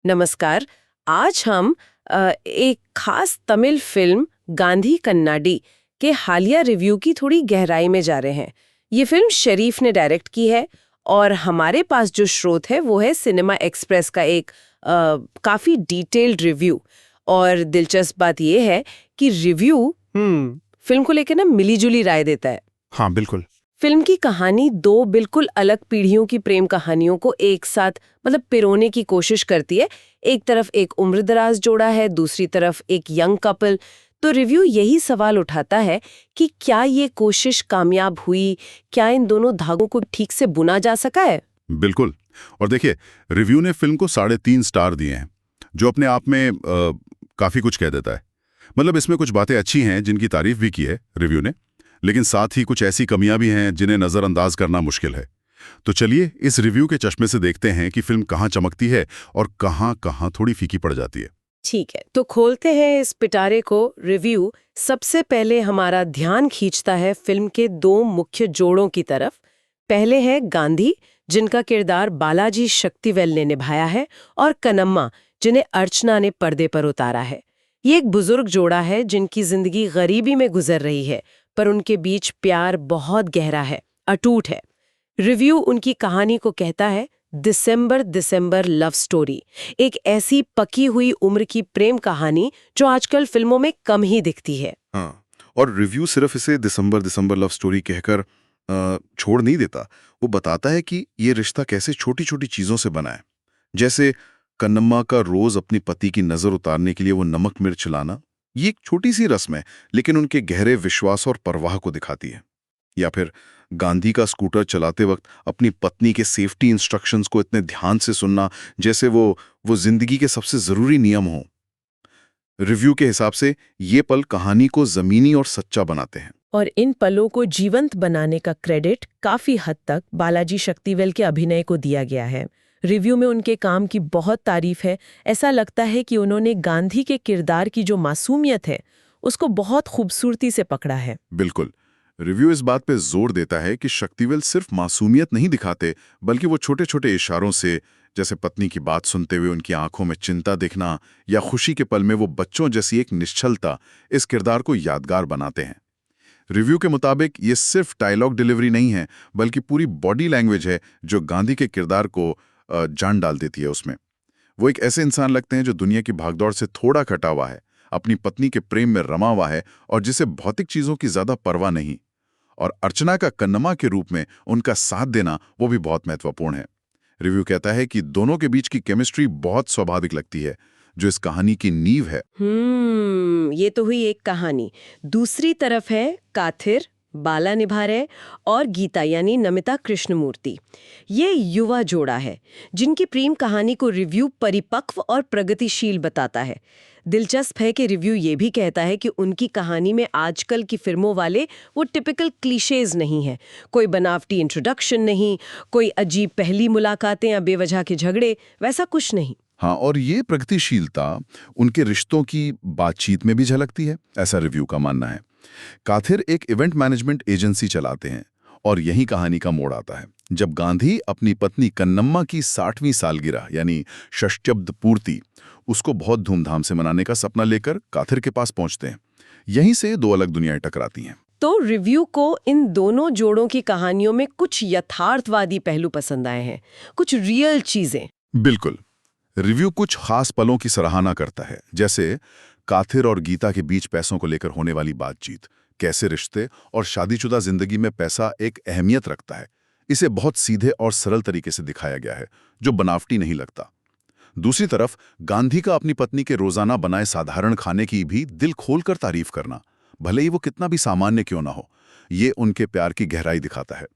नमस्कार। आज हम एक खास तमिल फिल्म गांधी कन्नाडी के हालिया रिव्यू की थोड़ी गहराई में जा रहे हैं। ये फिल्म शरीफ ने डायरेक्ट की है और हमारे पास जो स्रोत है वो है सिनेमा एक्सप्रेस का एक काफी डिटेल्ड रिव्यू। और दिलचस्प बात ये है कि रिव्यू फिल्म को लेकर ना मिलीजुली राय देता है। हाँ, बिल्कुल। फिल्म की कहानी दो बिल्कुल अलग पीढ़ियों की प्रेम कहानियों को एक साथ पिरोने की कोशिश करती है। एक तरफ एक उम्रदराज जोड़ा है, दूसरी तरफ एक यंग कपल। तो रिव्यू यही सवाल उठाता है कि क्या ये कोशिश कामयाब हुई, क्या इन दोनों धागों को ठीक से बुना जा सका है। बिल्कुल। और देखिए, रिव्यू ने फिल्म को 3.5 स्टार दिए हैं, जो अपने आप में काफी कुछ कह देता है। मतलब इसमें कुछ बातें अच्छी हैं जिनकी तारीफ भी की है रिव्यू ने, लेकिन साथ ही कुछ ऐसी कमियां भी हैं जिन्हें नजरअंदाज करना मुश्किल है। तो चलिए इस रिव्यू के चश्मे से देखते हैं कि फिल्म कहाँ चमकती है और कहाँ थोड़ी फीकी पड़ जाती है। ठीक है, तो खोलते हैं इस पिटारे को। रिव्यू सबसे पहले हमारा ध्यान खींचता है फिल्म के दो मुख्य जोड़ों की तरफ। पहले है गांधी, जिनका किरदार बालाजी शक्तिवेल ने निभाया है, और कन्नम्मा, जिन्हें अर्चना ने पर्दे पर उतारा है। ये एक बुजुर्ग जोड़ा है जिनकी जिंदगी गरीबी में गुजर रही है, पर उनके बीच प्यार बहुत गहरा है, अटूट है। रिव्यू उनकी कहानी को कहता है दिसंबर लव स्टोरी, एक ऐसी पकी हुई उम्र की प्रेम कहानी जो आजकल फिल्मों में कम ही दिखती है। हाँ, और रिव्यू सिर्फ इसे दिसंबर लव स्टोरी कहकर छोड़ नहीं देता। वो बताता है कि ये रिश्ता कैसे छोटी छोटी चीजों से बना है। जैसे कन्नम्मा का रोज अपनी पति की नजर उतारने के लिए वो नमक मिर्च लाना, ये एक छोटी सी रस्म है, लेकिन उनके गहरे विश्वास और परवाह को दिखाती है। या फिर गांधी का स्कूटर चलाते वक्त अपनी पत्नी के सेफ्टी इंस्ट्रक्शंस को इतने ध्यान से सुनना, जैसे वो जिंदगी के सबसे जरूरी नियम हो। रिव्यू के हिसाब से ये पल कहानी को जमीनी और सच्चा बनाते हैं। और इन पलों को जीवंत बनाने का क्रेडिट काफी हद तक बालाजी शक्तिवेल के अभिनय को दिया गया है। रिव्यू में उनके काम की बहुत तारीफ है। ऐसा लगता है कि उन्होंने गांधी के किरदार की जो मासूमियत है उसको बहुत खूबसूरती से पकड़ा है। बिल्कुल। रिव्यू इस बात पे जोर देता है कि शक्तिवेल सिर्फ मासूमियत नहीं दिखाते, बल्कि वो छोटे छोटे इशारों से, जैसे पत्नी की बात सुनते हुए उनकी आंखों में चिंता दिखना या खुशी के पल में वो बच्चों जैसी एक निश्चलता, इस किरदार को यादगार बनाते हैं। रिव्यू के मुताबिक ये सिर्फ डायलॉग डिलीवरी नहीं है, बल्कि पूरी बॉडी लैंग्वेज है जो गांधी के किरदार को जान डाल देती है उसमें। वो एक ऐसे इंसान लगते हैं जो दुनिया की भागदौड़ से थोड़ा कटा हुआ है, अपनी पत्नी के प्रेम में रमा हुआ है और जिसे भौतिक चीजों की ज्यादा परवाह नहीं। और अर्चना का कन्नम्मा के रूप में उनका साथ देना वो भी बहुत महत्वपूर्ण है। रिव्यू कहता है कि दोनों के बीच की केमिस्ट्री बहुत स्वाभाविक लगती है, जो इस कहानी की नींव है। ये तो हुई एक कहानी। दूसरी तरफ है काथिर, बाला निभा रहे, और गीता यानी नमिता कृष्णमूर्ति। ये युवा जोड़ा है जिनकी प्रेम कहानी को रिव्यू परिपक्व और प्रगतिशील बताता है। दिलचस्प है कि रिव्यू ये भी कहता है कि उनकी कहानी में आजकल की फिल्मों वाले वो टिपिकल क्लीशेज नहीं है। कोई बनावटी इंट्रोडक्शन नहीं, कोई अजीब पहली मुलाकातें या बेवजह के झगड़े, वैसा कुछ नहीं। हाँ, और ये प्रगतिशीलता उनके रिश्तों की बातचीत में भी झलकती है, ऐसा रिव्यू का मानना है। काथिर एक इवेंट मैनेजमेंट एजेंसी चलाते हैं और यही कहानी का मोड़ आता है जब गांधी अपनी पत्नी कन्नम्मा की 60वीं सालगिरह यानी षष्ट्यब्द पूर्ति उसको बहुत धूमधाम से मनाने का सपना लेकर काथिर के पास पहुंचते हैं। यहीं से दो अलग दुनियाएं टकराती हैं। तो रिव्यू को इन दोनों जोड़ों की कहानियों में कुछ यथार्थवादी पहलू पसंद आए हैं, कुछ रियल चीजें। बिल्कुल। रिव्यू कुछ खास पलों की सराहना करता है, जैसे काथिर और गीता के बीच पैसों को लेकर होने वाली बातचीत, कैसे रिश्ते और शादीशुदा जिंदगी में पैसा एक अहमियत रखता है। इसे बहुत सीधे और सरल तरीके से दिखाया गया है, जो बनावटी नहीं लगता। दूसरी तरफ गांधी का अपनी पत्नी के रोजाना बनाए साधारण खाने की भी दिल खोलकर तारीफ करना, भले ही वो कितना भी सामान्य क्यों ना हो, ये उनके प्यार की गहराई दिखाता है।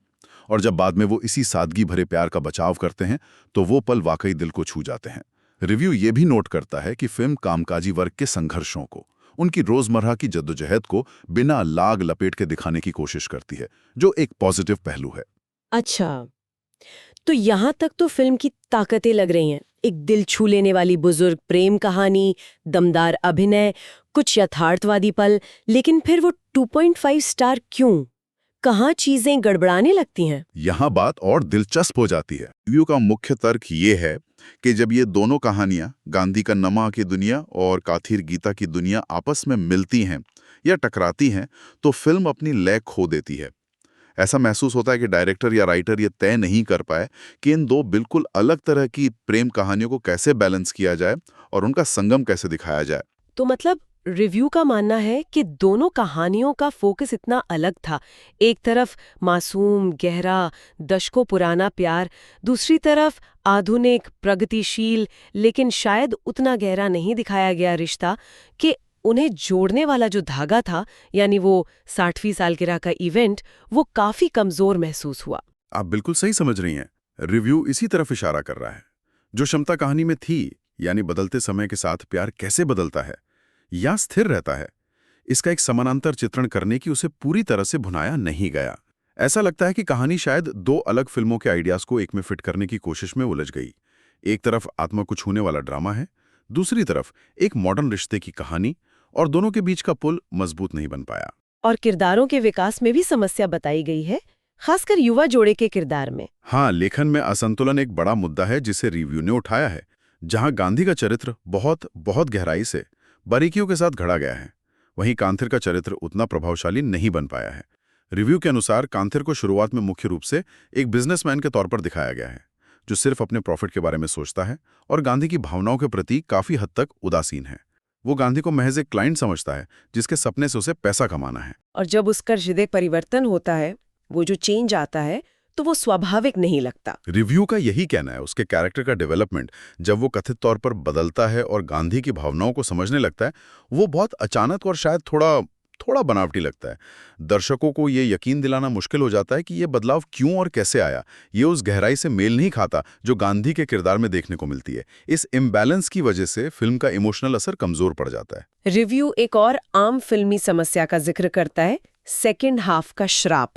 और जब बाद में वो इसी सादगी भरे प्यार का बचाव करते हैं तो वो पल वाकई दिल को छू जाते हैं। रिव्यू ये भी नोट करता है कि फिल्म कामकाजी वर्ग के संघर्षों को, उनकी रोजमर्रा की जद्दोजहद को बिना लाग लपेट के दिखाने की कोशिश करती है, जो एक पॉजिटिव पहलू है। अच्छा, तो यहाँ तक तो फिल्म की ताकतें लग रही हैं। एक दिल छू लेने वाली बुजुर्ग प्रेम कहानी, दमदार अभिनय, कुछ यथार्थवादी पल, लेकिन फिर वो 2.5 स्टार क्यों? कहाँ चीजें गड़बड़ाने लगती हैं? यहाँ बात और दिलचस्प हो जाती है। रिव्यू का मुख्य तर्क ये है कि जब ये दोनों कहानियां, गांधी का नमा की दुनिया और काथिर गीता की दुनिया आपस में मिलती हैं या टकराती हैं, तो फिल्म अपनी लय खो देती है। ऐसा महसूस होता है कि डायरेक्टर या राइटर ये तय नहीं कर पाए कि इन दो बिल्कुल अलग तरह की प्रेम कहानियों को कैसे बैलेंस किया जाए और उनका संगम कैसे दिखाया जाए। तो मतलब रिव्यू का मानना है कि दोनों कहानियों का फोकस इतना अलग था। एक तरफ मासूम, गहरा, दशकों पुराना प्यार, दूसरी तरफ आधुनिक, प्रगतिशील, लेकिन शायद उतना गहरा नहीं दिखाया गया रिश्ता कि उन्हें जोड़ने वाला जो धागा था, यानी वो 60वीं सालगिरह का इवेंट, वो काफी कमजोर महसूस हुआ। आप बिल्कुल सही समझ रही हैं। रिव्यू इसी तरफ इशारा कर रहा है। जो क्षमता कहानी में थी, यानी बदलते समय के साथ प्यार कैसे बदलता है या स्थिर रहता है, इसका एक समानांतर चित्रण करने की उसे पूरी तरह से भुनाया नहीं गया। ऐसा लगता है कि कहानी शायद दो अलग फिल्मों के आइडियाज को एक में फिट करने की कोशिश में उलझ गई। एक तरफ आत्मा को छूने वाला ड्रामा है, दूसरी तरफ एक मॉडर्न रिश्ते की कहानी, और दोनों के बीच का पुल मजबूत नहीं बन पाया। और किरदारों के विकास में भी समस्या बताई गई है, खासकर युवा जोड़े के किरदार में। हाँ, लेखन में असंतुलन एक बड़ा मुद्दा है जिसे रिव्यू ने उठाया है। जहां गांधी का चरित्र बहुत बहुत गहराई से, बारीकियों के साथ घड़ा गया है, वहीं कांथिर का चरित्र उतना प्रभावशाली नहीं बन पाया है। रिव्यू के अनुसार कांथिर को शुरुआत में मुख्य रूप से एक बिजनेसमैन के तौर पर दिखाया गया है, जो सिर्फ अपने प्रॉफिट के बारे में सोचता है और गांधी की भावनाओं के प्रति काफी हद तक उदासीन है। वो गांधी को महज एक क्लाइंट समझता है जिसके सपने से उसे पैसा कमाना है। और जब उसका हृदय परिवर्तन होता है, वो जो चेंज आता है, तो वो स्वाभाविक नहीं लगता। रिव्यू का यही कहना है, उसके कैरेक्टर का डेवलपमेंट जब वो कथित तौर पर बदलता है और गांधी की भावनाओं को समझने लगता है, वो बहुत अचानक और शायद थोड़ा बनावटी लगता है। दर्शकों को ये यकीन दिलाना मुश्किल हो जाता है कि ये बदलाव क्यों और कैसे आया। ये उस गहराई से मेल नहीं खाता जो गांधी के किरदार में देखने को मिलती है। इस इम्बैलेंस की वजह से फिल्म का इमोशनल असर कमजोर पड़ जाता है। रिव्यू एक और आम फिल्मी समस्या का जिक्र करता है, सेकेंड हाफ का श्राप।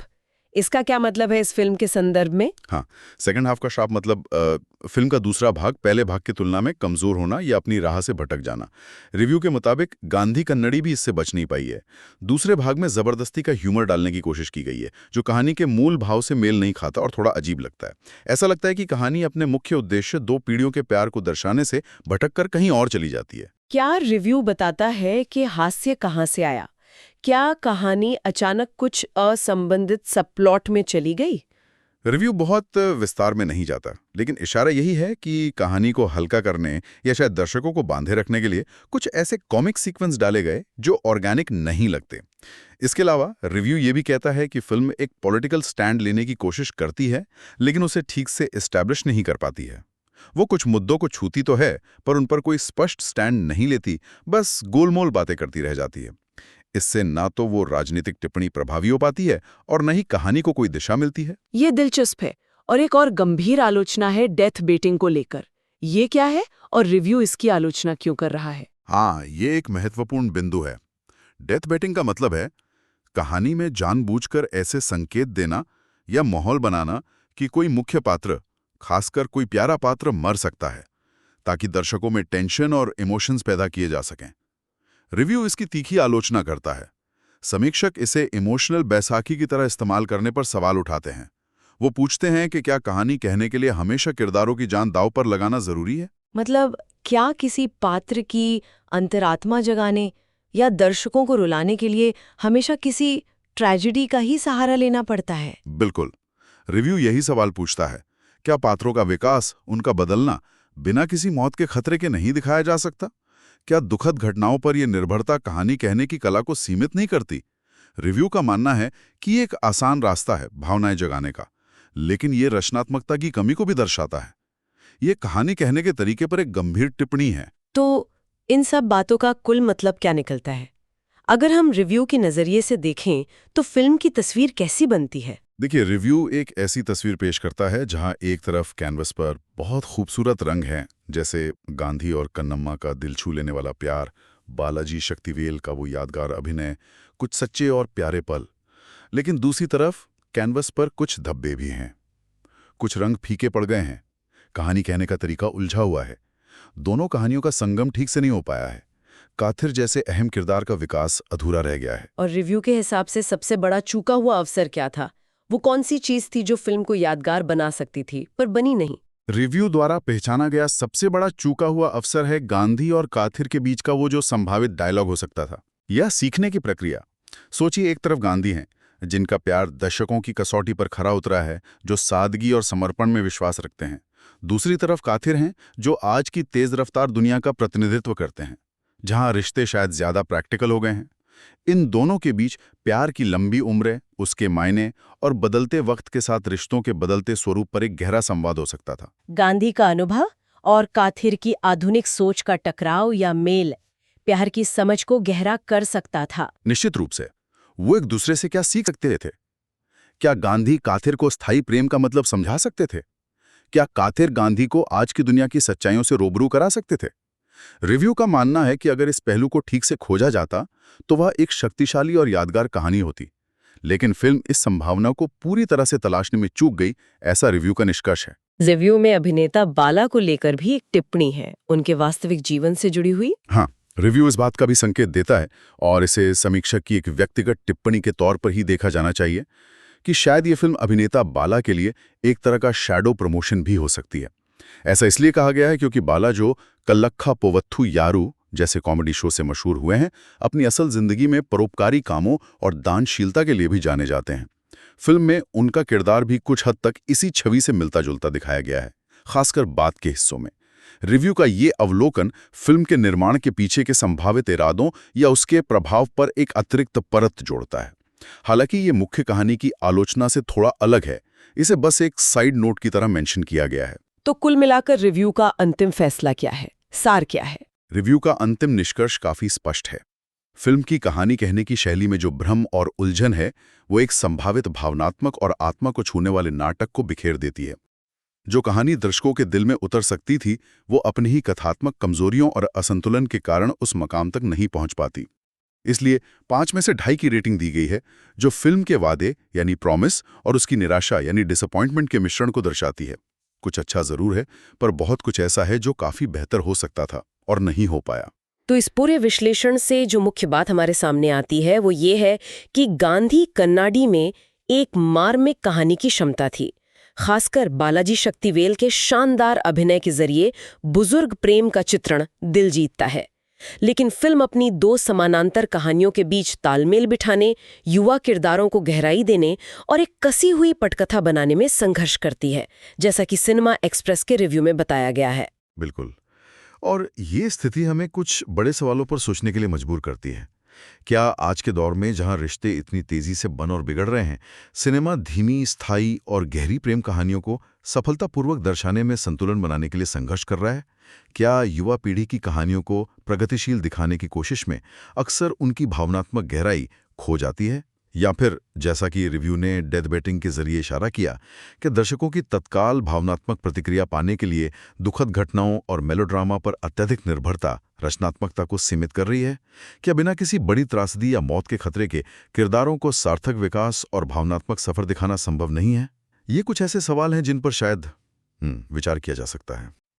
इसका क्या मतलब है इस फिल्म के संदर्भ में? हाँ, सेकंड हाफ का श्राप मतलब फिल्म का दूसरा भाग पहले भाग की तुलना में कमजोर होना या अपनी राह से भटक जाना। रिव्यू के मुताबिक गांधी कन्नड़ी भी इससे बच नहीं पाई है। दूसरे भाग में जबरदस्ती का ह्यूमर डालने की कोशिश की गई है, जो कहानी के मूल भाव से मेल नहीं खाता और थोड़ा अजीब लगता है। ऐसा लगता है कि कहानी अपने मुख्य उद्देश्य दो पीढ़ियों के प्यार को दर्शाने से भटक कर कहीं और चली जाती है। क्या रिव्यू बताता है कि हास्य कहाँ से आया? क्या कहानी अचानक कुछ असंबंधित सबप्लॉट में चली गई? रिव्यू बहुत विस्तार में नहीं जाता, लेकिन इशारा यही है कि कहानी को हल्का करने या शायद दर्शकों को बांधे रखने के लिए कुछ ऐसे कॉमिक सीक्वेंस डाले गए जो ऑर्गेनिक नहीं लगते। इसके अलावा रिव्यू ये भी कहता है कि फिल्म एक पॉलिटिकल स्टैंड लेने की कोशिश करती है, लेकिन उसे ठीक से एस्टैब्लिश नहीं कर पाती है। वो कुछ मुद्दों को छूती तो है, पर उन पर कोई स्पष्ट स्टैंड नहीं लेती, बस गोलमोल बातें करती रह जाती है। इससे ना तो वो राजनीतिक टिप्पणी प्रभावी हो पाती है और न ही कहानी को कोई दिशा मिलती है। ये दिलचस्प है। और एक और गंभीर आलोचना है डेथ बेटिंग को लेकर। ये क्या है और रिव्यू इसकी आलोचना क्यों कर रहा है? हाँ, ये एक महत्वपूर्ण बिंदु है। डेथ बेटिंग का मतलब है कहानी में जानबूझकर ऐसे संकेत देना या माहौल बनाना कि कोई मुख्य पात्र, खासकर कोई प्यारा पात्र, मर सकता है, ताकि दर्शकों में टेंशन और इमोशंस पैदा किए जा सकें। रिव्यू इसकी तीखी आलोचना करता है। समीक्षक इसे इमोशनल बैसाखी की तरह इस्तेमाल करने पर सवाल उठाते हैं। वो पूछते हैं कि क्या कहानी कहने के लिए हमेशा किरदारों की जान दांव पर लगाना जरूरी है? मतलब क्या किसी पात्र की अंतरात्मा जगाने या दर्शकों को रुलाने के लिए हमेशा किसी ट्रेजेडी का ही सहारा लेना पड़ता है? बिल्कुल। रिव्यू यही सवाल पूछता है, क्या पात्रों का विकास, उनका बदलना बिना किसी मौत के खतरे के नहीं दिखाया जा सकता? क्या दुखद घटनाओं पर यह निर्भरता कहानी कहने की कला को सीमित नहीं करती? रिव्यू का मानना है कि ये एक आसान रास्ता है भावनाएं जगाने का, लेकिन ये रचनात्मकता की कमी को भी दर्शाता है। ये कहानी कहने के तरीके पर एक गंभीर टिप्पणी है। तो इन सब बातों का कुल मतलब क्या निकलता है? अगर हम रिव्यू के नजरिए से देखें तो फिल्म की तस्वीर कैसी बनती है? देखिए, रिव्यू एक ऐसी तस्वीर पेश करता है जहां एक तरफ कैनवस पर बहुत खूबसूरत रंग हैं, जैसे गांधी और कन्नम्मा का दिल छू लेने वाला प्यार, बालाजी शक्तिवेल का वो यादगार अभिनय, कुछ सच्चे और प्यारे पल। लेकिन दूसरी तरफ कैनवस पर कुछ धब्बे भी हैं, कुछ रंग फीके पड़ गए हैं, कहानी कहने का तरीका उलझा हुआ है। दोनों कहानियों का संगम ठीक से नहीं हो पाया है। काथिर जैसे अहम किरदार का विकास अधूरा रह गया है। और रिव्यू के हिसाब से सबसे बड़ा चूका हुआ अवसर क्या था? वो कौन सी चीज थी जो फिल्म को यादगार बना सकती थी पर बनी नहीं? रिव्यू द्वारा पहचाना गया सबसे बड़ा चूका हुआ अवसर है गांधी और काथिर के बीच का वो जो संभावित डायलॉग हो सकता था, या सीखने की प्रक्रिया। सोचिए, एक तरफ गांधी हैं जिनका प्यार दशकों की कसौटी पर खरा उतरा है, जो सादगी और समर्पण में विश्वास रखते हैं। दूसरी तरफ काथिर हैं जो आज की तेज रफ्तार दुनिया का प्रतिनिधित्व करते हैं, जहां रिश्ते शायद ज्यादा प्रैक्टिकल हो गए हैं। इन दोनों के बीच प्यार की लंबी उम्रें, उसके मायने और बदलते वक्त के साथ रिश्तों के बदलते स्वरूप पर एक गहरा संवाद हो सकता था। गांधी का अनुभव और काथिर की आधुनिक सोच का टकराव या मेल प्यार की समझ को गहरा कर सकता था। निश्चित रूप से वो एक दूसरे से क्या सीख सकते थे? क्या गांधी काथिर को स्थायी प्रेम का मतलब समझा सकते थे? क्या काथिर गांधी को आज की दुनिया की सच्चाइयों से रूबरू करा सकते थे? रिव्यू का मानना है कि अगर इस पहलू को ठीक से खोजा जाता तो वह एक शक्तिशाली और यादगार कहानी होती, लेकिन फिल्म इस संभावना को पूरी तरह से तलाशने में चूक गई, ऐसा रिव्यू का निष्कर्ष है। रिव्यू में अभिनेता बाला को लेकर भी एक टिप्पणी है, उनके वास्तविक जीवन से जुड़ी हुई। हाँ, रिव्यू इस बात का भी संकेत देता है, और इसे समीक्षक की एक व्यक्तिगत टिप्पणी के तौर पर ही देखा जाना चाहिए, कि शायद ये फिल्म अभिनेता बाला के लिए एक तरह का शैडो प्रमोशन भी हो सकती है। ऐसा इसलिए कहा गया है क्योंकि बाला, जो कल्लक्खा पोवत्थु यारू जैसे कॉमेडी शो से मशहूर हुए हैं, अपनी असल जिंदगी में परोपकारी कामों और दानशीलता के लिए भी जाने जाते हैं। फिल्म में उनका किरदार भी कुछ हद तक इसी छवि से मिलता जुलता दिखाया गया है, खासकर बाद के हिस्सों में। रिव्यू का ये अवलोकन फिल्म के निर्माण के पीछे के संभावित इरादों या उसके प्रभाव पर एक अतिरिक्त परत जोड़ता है। हालांकि ये मुख्य कहानी की आलोचना से थोड़ा अलग है, इसे बस एक साइड नोट की तरह मेंशन किया गया है। तो कुल मिलाकर रिव्यू का अंतिम फैसला क्या है, सार क्या है? रिव्यू का अंतिम निष्कर्ष काफी स्पष्ट है। फिल्म की कहानी कहने की शैली में जो भ्रम और उलझन है, वो एक संभावित भावनात्मक और आत्मा को छूने वाले नाटक को बिखेर देती है। जो कहानी दर्शकों के दिल में उतर सकती थी, वो अपनी ही कथात्मक कमजोरियों और असंतुलन के कारण उस मकाम तक नहीं पहुंच पाती। इसलिए 5 में से 2.5 की रेटिंग दी गई है, जो फिल्म के वादे यानी प्रॉमिस और उसकी निराशा यानी डिसअपॉइंटमेंट के मिश्रण को दर्शाती है। कुछ अच्छा जरूर है, पर बहुत कुछ ऐसा है जो काफी बेहतर हो सकता था और नहीं हो पाया। तो इस पूरे विश्लेषण से जो मुख्य बात हमारे सामने आती है वो ये है कि गांधी कन्नाडी में एक मार्मिक कहानी की क्षमता थी। खासकर बालाजी शक्तिवेल के शानदार अभिनय के जरिए बुजुर्ग प्रेम का चित्रण दिल जीतता है। लेकिन फिल्म अपनी 2 समानांतर कहानियों के बीच तालमेल बिठाने, युवा किरदारों को गहराई देने और एक कसी हुई पटकथा बनाने में संघर्ष करती है, जैसा कि सिनेमा एक्सप्रेस के रिव्यू में बताया गया है। बिल्कुल, और ये स्थिति हमें कुछ बड़े सवालों पर सोचने के लिए मजबूर करती है। क्या आज के दौर में जहां रिश्ते इतनी तेजी से बन और बिगड़ रहे हैं, सिनेमा धीमी, स्थायी और गहरी प्रेम कहानियों को सफलतापूर्वक दर्शाने में संतुलन बनाने के लिए संघर्ष कर रहा है? क्या युवा पीढ़ी की कहानियों को प्रगतिशील दिखाने की कोशिश में अक्सर उनकी भावनात्मक गहराई खो जाती है? या फिर जैसा कि रिव्यू ने डेथ बेटिंग के जरिए इशारा किया कि दर्शकों की तत्काल भावनात्मक प्रतिक्रिया पाने के लिए दुखद घटनाओं और मेलोड्रामा पर अत्यधिक निर्भरता रचनात्मकता को सीमित कर रही है? क्या बिना किसी बड़ी त्रासदी या मौत के खतरे के किरदारों को सार्थक विकास और भावनात्मक सफर दिखाना संभव नहीं है? ये कुछ ऐसे सवाल हैं जिन पर शायद विचार किया जा सकता है।